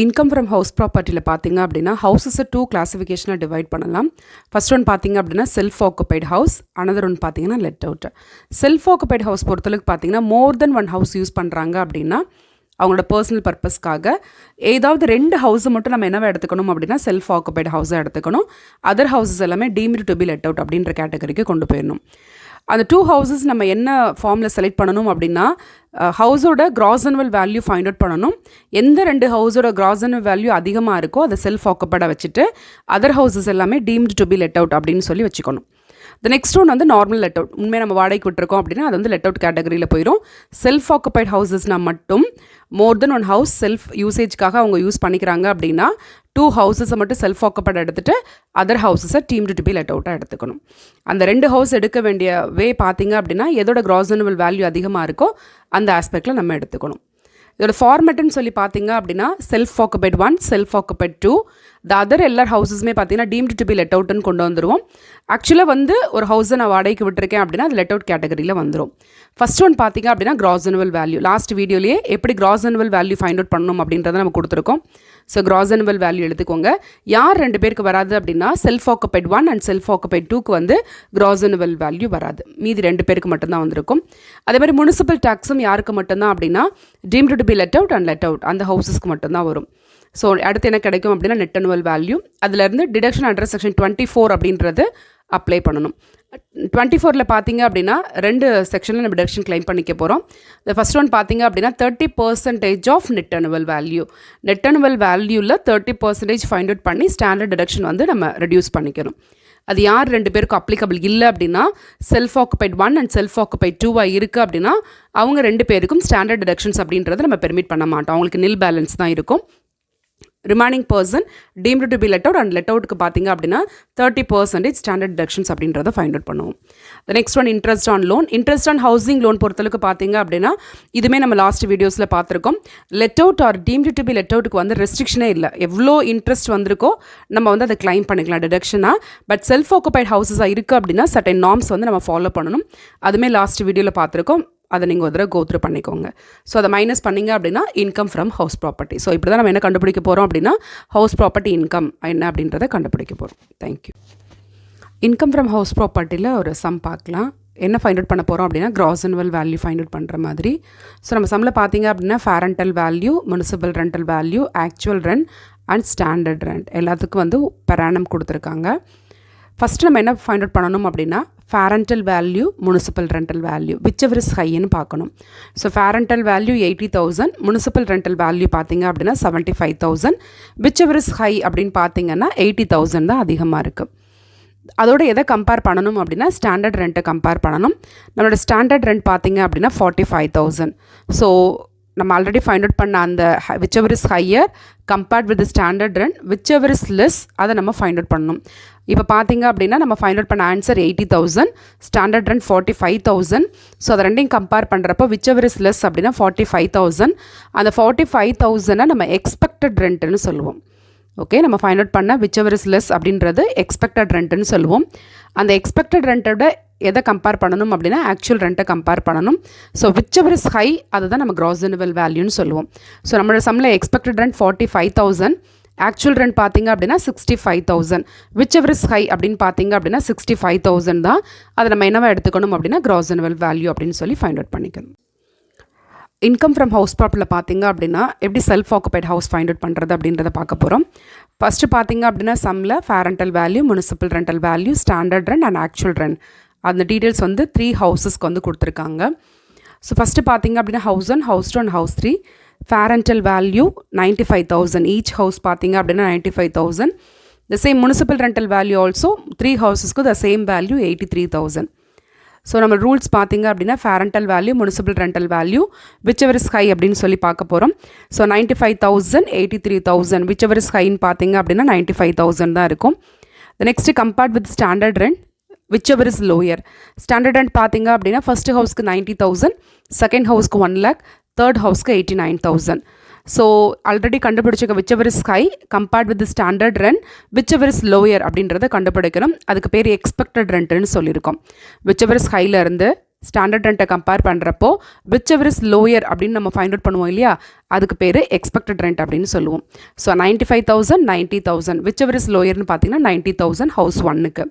Income from house ப்ராப்பர்ட்டியில் பார்த்தீங்க அப்படின்னா ஹவுஸஸை 2 கிளாஸிஃபிகேஷனாக டிவைட் பண்ணலாம். ஃபர்ஸ்ட் ஒன் பார்த்தீங்க அப்படின்னா self occupied house, another one பார்த்தீங்கன்னா let out. Self occupied house பொறுத்தளவுக்கு பார்த்தீங்கன்னா more than one house use பண்ணுறாங்க அப்படின்னா அவங்களோட பர்சனல் பர்பஸ்க்காக ஏதாவது 2 ஹவுஸை மட்டும் நம்ம என்னவா எடுத்துக்கணும் அப்படின்னா செல்ஃப் ஆக்குபைட் ஹவுஸாக எடுத்துக்கணும். அதர் ஹவுசஸ் எல்லாமே deemed to be let out அப்படின்ற கேட்டகரிக்கு கொண்டு போயிடணும். அந்த 2 ஹவுசஸ் நம்ம என்ன ஃபார்மில் செலக்ட் பண்ணணும் அப்படின்னா ஹவுஸோட gross annual value find out பண்ணணும். எந்த 2 ஹவுஸோட கிராஸ் அனுவல் வேல்யூ அதிகமாக இருக்கோ அதை செல்ஃப் ஆக்குபைடாக வச்சுட்டு அதர் ஹவுசஸ் எல்லாமே deemed to be let out அப்படின்னு சொல்லி வச்சுக்கணும். த நெக்ஸ்ட் ஒன் வந்து நார்மல் லெட் அவுட். உண்மையை நம்ம வாடகைக்கு விட்டுருக்கோம் அப்படின்னா அது வந்து லெட் அவுட் கேட்டகரியில் போயிடும். செல்ஃப் ஆக்குபைட் ஹவுசஸ்னால் மட்டும் more than one house self யூசேஜ்க்காக அவங்க யூஸ் பண்ணிக்கிறாங்க அப்படின்னா 2 ஹவுசஸை மட்டும் செல்ஃப் ஆக்குபைட் எடுத்துகிட்டு அதர் ஹவுசஸை டீம்டு டு பி லெட் அவுட்டாக எடுத்துக்கணும். அந்த 2 ஹவுஸ் எடுக்க வேண்டிய வே பார்த்தீங்க அப்படின்னா எதோட கிராஸ் அனுவல் வேல்யூ அதிகமாக இருக்கோ அந்த ஆஸ்பெக்டில் நம்ம எடுத்துக்கணும். இதோட ஃபார்மேட்டுன்னு சொல்லி பார்த்தீங்க அப்படின்னா self occupied 1, self occupied 2, the other எல்லா ஹவுஸஸுமே பார்த்தீங்கன்னா டீம்டு டு பி லெட் அவுட்னு கொண்டு வந்துடுவோம். ஆக்சுவலாக வந்து ஒரு ஹவுஸை நான் வாடகைக்கு விட்டுருக்கேன் அப்படின்னா அது லெட் அவுட் கேட்டகரியில் வந்துடும். ஃபர்ஸ்ட் ஒன் பார்த்தீங்க அப்படின்னா கிராஸ் அனுவல் வேல்யூ. லாஸ்ட் வீடியோலேயே எப்படி cross annual value find out பண்ணணும் அப்படின்றத நம்ம கொடுத்துருக்கோம். ஸோ கிராஸ் அனுவல் வேல்யூ எடுத்துக்கோங்க. யார் 2 பேருக்கு வராது அப்படின்னா self occupied 1 and self occupied 2க்கு வந்து கிராஸ் அனுவல் வேல்யூ வராது. மீதி 2 பேருக்கு மட்டும்தான் வந்திருக்கும். அதே மாதிரி முனிசிபல் டேக்ஸும் யாருக்கு மட்டும்தான் அப்படின்னா deemed to be let out and let out அந்த ஹவுஸஸ்க்கு மட்டும்தான் வரும். ஸோ அடுத்து என்ன கிடைக்கும் அப்படின்னா நெட் அனுவல் வேல்யூ. அதிலேருந்து டிடக்ஷன் அண்டர் செக்ஷன் 24 அப்படின்றது அப்ளை பண்ணணும். 24ல் பார்த்தீங்க அப்படின்னா 2 செக்ஷனில் நம்ம டிடக்ஷன் கிளைம் பண்ணிக்க போகிறோம். இந்த ஃபஸ்ட் ஒன் பார்த்தீங்க அப்படின்னா 30% of net annual value. Net annual வேல்யூவில் 30% ஃபைண்ட் அவுட் பண்ணி ஸ்டாண்டர்ட் டிடக்ஷன் வந்து நம்ம ரெடியூஸ் பண்ணிக்கணும். அது யார் 2 பேருக்கும் அப்ளிகபிள் இல்லை அப்படின்னா self occupied 1 and self occupied 2 இருக்குது அப்படின்னா அவங்க 2 பேருக்கும் ஸ்டாண்டர்ட் டிடக்ஷன்ஸ் அப்படின்றத நம்ம பெர்மிட் பண்ண மாட்டோம். அவங்களுக்கு நில் பேலன்ஸ் தான் இருக்கும். Remaining person deemed to be let out and let அவுட்டுக்கு பார்த்தீங்க அப்படின்னா 30% ஸ்டாண்டர்ட் டிடக்ஷன்ஸ் அப்படின்றத ஃபைண்ட் அவுட் பண்ணுவோம். The next one interest on loan. Interest on housing loan பொறுத்தளவுக்கு பார்த்தீங்க அப்படின்னா இதுவுமே நம்ம லாஸ்ட் வீடியோஸில் பார்த்துருக்கோம். Let out or deemed to be let அவுட்டுக்கு வந்து ரெஸ்ட்ரிக்ஷனே இல்லை. எவ்வளோ இன்ட்ரெஸ்ட் வந்திருக்கோ நம்ம வந்து அதை கிளைம் பண்ணிக்கலாம் டிடக்ஷனாக. பட் செல்ஃப் ஆக்குபைட் ஹவுசஸாக இருக்குது அப்படின்னா சர்டன் நார்ம்ஸ் வந்து நம்ம ஃபாலோ பண்ணணும். அதுவுமே லாஸ்ட் வீடியோவில் பார்த்துருக்கோம். அதை நீங்கள் ஒரு தடவை கோத்ரூ பண்ணிக்கோங்க. ஸோ அதை மைனஸ் பண்ணிங்க அப்படின்னா income from house property. So இப்படி தான் நம்ம என்ன கண்டுபிடிக்க போகிறோம் அப்படின்னா ஹவுஸ் ப்ராப்பர்ட்டி இன்கம் என்ன அப்படின்றத கண்டுபிடிக்க போகிறோம். தேங்க்யூ. இன்கம் ஃப்ரம் ஹவுஸ் ப்ராப்பர்ட்டியில் ஒரு சம் பார்க்கலாம். என்ன ஃபைண்ட் அவுட் பண்ண போகிறோம் அப்படின்னா gross annual value find out பண்ணுற மாதிரி. ஸோ நம்ம சம்மில் பார்த்தீங்க அப்படின்னா fair rental value, municipal rental value, actual rent and standard rent எல்லாத்துக்கும் வந்து பெர் ஆனம் கொடுத்துருக்காங்க. ஃபஸ்ட்டு நம்ம என்ன ஃபைண்ட் அவுட் பண்ணணும் அப்படின்னா fair rental value, municipal rental value whichever is ஹைன்னு பார்க்கணும். So fair rental value 80,000, municipal rental value பார்த்தீங்க அப்படின்னா 75,000, விச் எவர் இஸ் ஹை அப்படின்னு பார்த்தீங்கன்னா 80,000 தான் அதிகமாக இருக்குது. அதோட எதை கம்பேர் பண்ணணும் அப்படின்னா ஸ்டாண்டர்ட் ரெண்ட்டை கம்பேர் பண்ணணும். நம்மளோட ஸ்டாண்டர்ட் ரெண்ட் பார்த்தீங்க அப்படின்னா 45,000. ஸோ நம்ம ஆல்ரெடி ஃபைண்ட் அவுட் பண்ண அந்த which ever is higher compared with standard rent, whichever is less அதை நம்ம ஃபைண்ட் அவுட் பண்ணணும். இப்போ பார்த்தீங்க அப்படின்னா நம்ம ஃபைண்ட் அவுட் பண்ண ஆன்சர் 80,000, ஸ்டாண்டர்ட் ரெண்ட் 45,000. ஸோ அதை ரெண்டையும் கம்பேர் பண்ணுறப்போ விச் எவர் இஸ் லெஸ் அப்படின்னா 45,000. அந்த 45,000 நம்ம எக்ஸ்பெக்டட் ரெண்ட்டுன்னு சொல்லுவோம். ஓகே, நம்ம ஃபைண்ட் அவுட் பண்ண விச் எவர் இஸ் லெஸ் அப்படின்றது எக்ஸ்பெக்டட் ரெண்ட்டுன்னு சொல்லுவோம். அந்த எக்ஸ்பெக்டட் ரெண்ட்டோட எதை கம்பேர் பண்ணணும் அப்படின்னா ஆக்சுவல் ரெண்ட்டை கம்பேர் பண்ணணும். So whichever is high அதை தான் நம்ம கிராஸ் அனுவல் வேல்யூன்னு சொல்லுவோம். ஸோ நம்மளோட சம்மில் எக்ஸ்பெக்டட் ரெண்ட் 45,000, ஆக்சுவல் ரெண்ட் பார்த்தீங்க அப்படின்னா 65,000. விச் எவர் இஸ் ஹை அப்படின்னு பார்த்தீங்க அப்படின்னா 65,000 தான். அதை நம்ம என்னவா எடுத்துக்கணும் அப்படின்னா கிராஸ் அனுவல் வேல்யூ அப்படின்னு சொல்லி ஃபைண்ட் அவுட் பண்ணிக்கணும். இன்கம் ஃப்ரம் ஹவுஸ் ப்ராப்பர்ட்டியில் பார்த்தீங்க அப்படின்னா எப்படி self occupied house find out பண்ணுறது அப்படின்றத பார்க்க போகிறோம். ஃபஸ்ட்டு பார்த்தீங்க அப்படின்னா சம்மில் fair rental value, municipal rental value, standard rent and actual rent அந்த டீட்டெயில்ஸ் வந்து 3 ஹவுஸஸ்க்கு வந்து கொடுத்துருக்காங்க. ஸோ ஃபஸ்ட்டு பார்த்தீங்க அப்படின்னா house 1, house 2 and house 3. Fair rental value 95,000. Each house பார்த்தீங்க அப்படின்னா 95,000. The same municipal rental value also 3 ஹவுஸஸ்க்கு த சேம் வேல்யூ 83,000. ஸோ நம்ம ரூல்ஸ் பார்த்தீங்க அப்படின்னா fair rental value, municipal rental value whichever is high அப்படின்னு சொல்லி பார்க்க போகிறோம். ஸோ 95,000, 83,000 விச் எவர் இஸ் ஹைன்னு பார்த்தீங்க அப்படின்னா 95,000 தான் இருக்கும். The next compared with standard rent whichever is lower. Standard rent பார்த்தீங்க அப்படின்னா ஃபர்ஸ்ட் ஹவுஸ்க்கு 90,000, செகண்ட் ஹவுஸ்க்கு 1 lakh, தேர்ட் ஹவுஸ்க்கு 89,000. ஸோ ஆல்ரெடி கண்டுபிடிச்சிக்க whichever is high compared with standard rent whichever is lower அப்படின்றத கண்டுபிடிக்கணும். அதுக்கு பேர் எக்ஸ்பெக்டட் ரெண்ட்டுன்னு சொல்லியிருக்கோம். விச் எவர் இஸ் ஹைலேருந்து ஸ்டாண்டர்ட் ரெண்ட்டை கம்பேர் பண்ணுறப்போ விச் எவர் இஸ் லோயர் அப்படின்னு நம்ம ஃபைண்ட் அவுட் பண்ணுவோம் இல்லையா, அதுக்கு பேர் எக்ஸ்பெக்டட் ரெண்ட் அப்படின்னு சொல்லுவோம். ஸோ 95,000 90,000 விச் எவர் இஸ் லோயர்னு பார்த்தீங்கன்னா 90,000 ஹவுஸ் 1க்கு.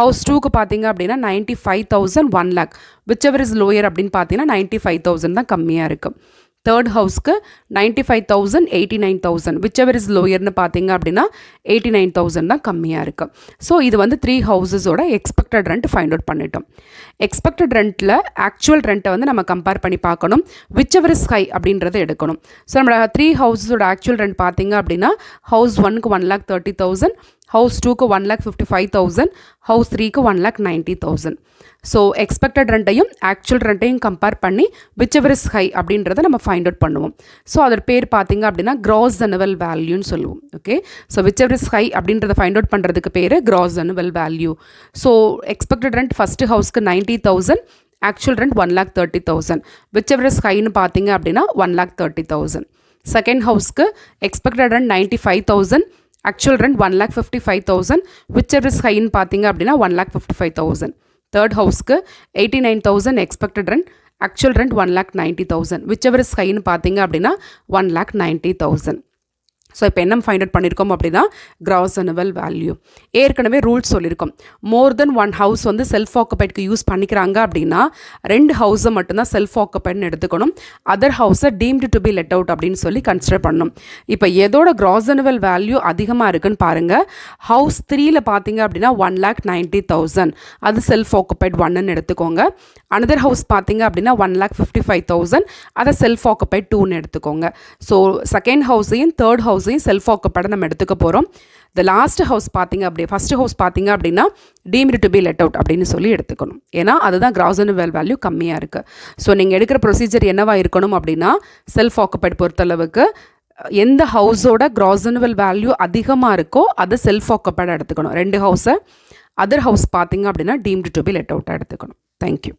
ஹவுஸ் 2க்கு பார்த்தீங்க அப்படின்னா 95,000 1 lakh which ever is lower அப்படின்னு பார்த்தீங்கன்னா 95,000 தான் கம்மியாக இருக்குது. தேர்ட் ஹவுஸ்க்கு 95,000 89,000 விச் எவர் இஸ் லோயர்னு பார்த்தீங்க அப்படின்னா 89,000 தான் கம்மியாக இருக்குது. ஸோ இது வந்து 3 ஹவுசஸோட எக்ஸ்பெக்டட் ரெண்ட் ஃபைண்ட் அவுட் பண்ணிட்டோம். எக்ஸ்பெக்டட் ரெண்ட்டில் ஆக்சுவல் ரெண்ட்டை வந்து நம்ம கம்பேர் பண்ணி பார்க்கணும். விச் எவர் இஸ் ஹை அப்படின்றத எடுக்கணும். ஸோ நம்ம 3 ஹவுசஸோட ஆக்சுவல் ரெண்ட் பார்த்தீங்க அப்படின்னா ஹவுஸ் 1க்கு 1,30,000, ஹவுஸ் 2க்கு 1,55,000, ஹவுஸ் 3க்கு 1,90,000. ஸோ எக்ஸ்பெக்டட் ரெண்ட்டையும் ஆக்சுவல் ரெண்ட்டையும் கம்பேர் பண்ணி விச் எவர் இஸ் ஹை அப்படின்றத நம்ம ஃபைண்ட் அவுட் பண்ணுவோம். ஸோ அதோட பேர் பார்த்தீங்க அப்படின்னா கிராஸ் annual வேல்யூன்னு சொல்லுவோம். Okay, so whichever is high அப்படின்றத ஃபைண்ட் அவுட் பண்ணுறதுக்கு பேர் gross annual value. So expected rent first ஹவுஸ்க்கு 90,000, actual rent 1,30,000 whichever is ஹைன்னு பார்த்தீங்க அப்படின்னா 1,30,000. செகண்ட் ஹவுஸ்க்கு expected rent 95,000, actual rent 1,55,000 whichever is ஹைன்னு பார்த்தீங்க அப்படின்னா 1,55,000. தேர்ட் ஹவுஸ்க்கு 89,000 expected rent, actual rent 1,90,000 whichever is ஹைன்னு பார்த்தீங்க அப்படின்னா 1,90,000. ஸோ இப்போ என்ன ஃபைண்ட் அவுட் பண்ணியிருக்கோம் அப்படின்னா கிராஸ் annual வேல்யூ. ஏற்கனவே ரூல்ஸ் சொல்லியிருக்கோம். மோர் தென் 1 ஹவுஸ் வந்து செல்ஃப் ஆக்குபைடுக்கு யூஸ் பண்ணிக்கிறாங்க அப்படின்னா 2 ஹவுஸை மட்டும்தான் செல்ஃப் ஆக்குபைடுன்னு எடுத்துக்கணும். அதர் ஹவுஸை deemed to be let out அப்படின்னு சொல்லி கன்சிடர் பண்ணணும். இப்போ எதோட கிராஸ் annual வேல்யூ அதிகமாக இருக்குன்னு பாருங்கள். ஹவுஸ் 3ல பார்த்தீங்க அப்படின்னா 1,90,000 அது செல்ஃப் ஆக்குபைட் 1ன்னு எடுத்துக்கோங்க. அனதர் ஹவுஸ் பார்த்தீங்க அப்படின்னா 1,55,000 அதை செல்ஃப் ஆக்குபைட் 2ன்னு எடுத்துக்கோங்க. ஸோ செகண்ட் ஹவுஸையும் தேர்ட் ஹவுஸையும் செல்ஃப் ஆக்குபைடை நம்ம எடுத்துக்க போகிறோம். த லாஸ்ட் ஹவுஸ் பார்த்தீங்க அப்படியே ஃபஸ்ட் ஹவுஸ் பார்த்தீங்க அப்படின்னா deemed to be let out அப்படின்னு சொல்லி எடுத்துக்கணும். ஏன்னா அதுதான் கிராஸ் annual வேல்யூ கம்மியாக இருக்குது. ஸோ நீங்கள் எடுக்கிற ப்ரொசீஜர் என்னவா இருக்கணும் அப்படின்னா செல்ஃப் ஆக்குபைட் பொறுத்தளவுக்கு எந்த ஹவுஸோட கிராஸ் annual வேல்யூ அதிகமாக இருக்கோ அதை செல்ஃப் ஆக்குபைடாக எடுத்துக்கணும். 2 ஹவுஸை. அதர் ஹவுஸ் பார்த்தீங்க அப்படின்னா டீம்டு டு பி லெட் அவுட்டாக எடுத்துக்கணும். தேங்க்யூ.